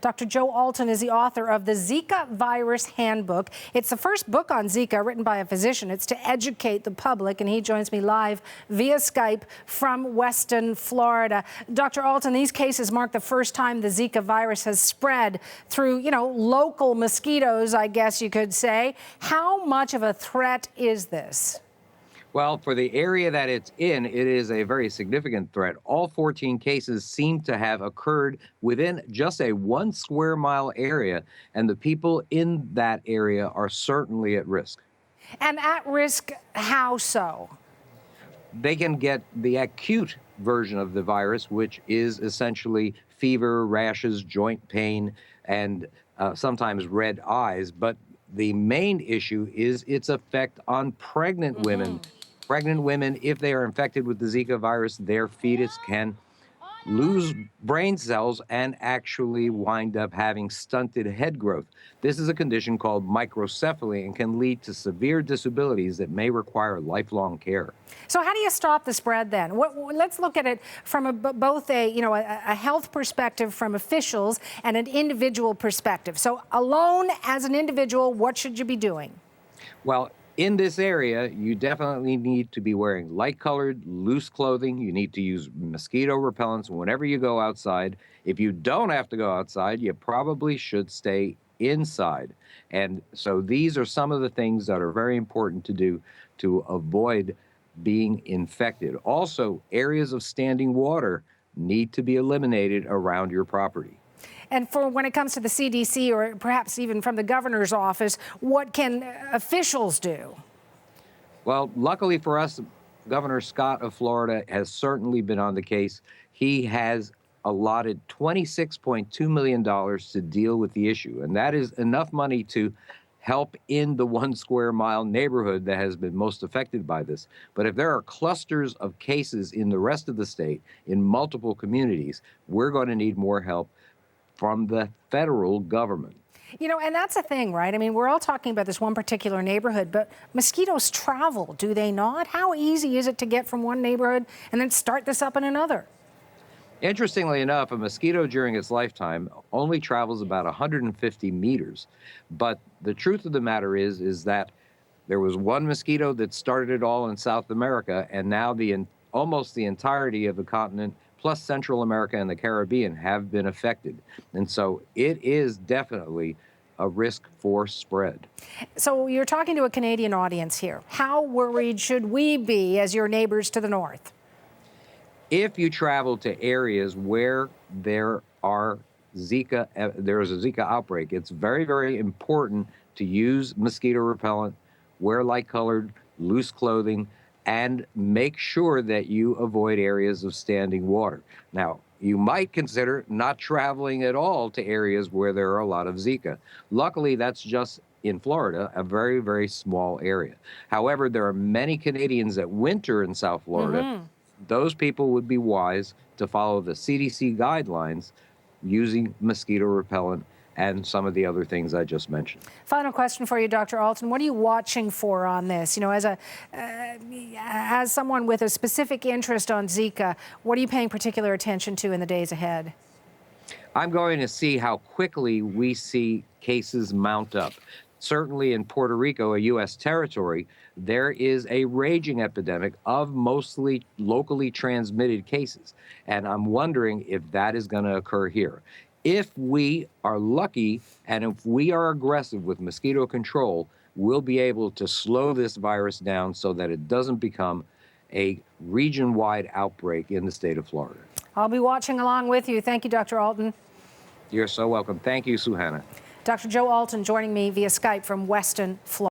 Dr. Joe Alton is the author of the Zika Virus Handbook. It's the first book on Zika written by a physician. It's to educate the public, and he joins me live via Skype from Weston, Florida. Dr. Alton, these cases mark the first time the Zika virus has spread through, local mosquitoes, I guess you could say. How much of a threat is this? Well, for the area that it's in, it is a very significant threat. All 14 cases seem to have occurred within just a 1 square mile area, and the people in that area are certainly at risk. And at risk, how so? They can get the acute version of the virus, which is essentially fever, rashes, joint pain, and sometimes red eyes. But the main issue is its effect on pregnant women. Pregnant women, if they are infected with the Zika virus, their fetus can lose brain cells and actually wind up having stunted head growth. This is a condition called microcephaly and can lead to severe disabilities that may require lifelong care. So how do you stop the spread then? Let's look at it from both a health perspective from officials and an individual perspective. So alone as an individual, what should you be doing? Well, in this area, you definitely need to be wearing light-colored, loose clothing. You need to use mosquito repellents whenever you go outside. If you don't have to go outside, you probably should stay inside. And so these are some of the things that are very important to do to avoid being infected. Also, areas of standing water need to be eliminated around your property. And for when it comes to the CDC or perhaps even from the governor's office, what can officials do? Well, luckily for us, Governor Scott of Florida has certainly been on the case. He has allotted $26.2 million to deal with the issue, and that is enough money to help in the 1 square mile neighborhood that has been most affected by this. But if there are clusters of cases in the rest of the state, in multiple communities, we're going to need more help from the federal government. And that's the thing, right? I mean, we're all talking about this one particular neighborhood, but mosquitoes travel, do they not? How easy is it to get from one neighborhood and then start this up in another? Interestingly enough, a mosquito during its lifetime only travels about 150 meters. But the truth of the matter is that there was one mosquito that started it all in South America, and now almost the entirety of the continent plus Central America and the Caribbean have been affected. And so it is definitely a risk for spread. So you're talking to a Canadian audience here. How worried should we be as your neighbors to the north? If you travel to areas where there is a Zika outbreak, it's very, very important to use mosquito repellent, wear light-colored, loose clothing, and make sure that you avoid areas of standing water. Now, you might consider not traveling at all to areas where there are a lot of Zika. Luckily, that's just in Florida, a very, very small area. However, there are many Canadians that winter in South Florida. Those people would be wise to follow the CDC guidelines using mosquito repellent and some of the other things I just mentioned. Final question for you, Dr. Alton. What are you watching for on this? As someone with a specific interest on Zika, what are you paying particular attention to in the days ahead? I'm going to see how quickly we see cases mount up. Certainly in Puerto Rico, a U.S. territory, there is a raging epidemic of mostly locally transmitted cases. And I'm wondering if that is going to occur here. If we are lucky and if we are aggressive with mosquito control, we'll be able to slow this virus down so that it doesn't become a region-wide outbreak in the state of Florida. I'll be watching along with you. Thank you, Dr. Alton. You're so welcome. Thank you, Suhana. Dr. Joe Alton joining me via Skype from Weston, Florida.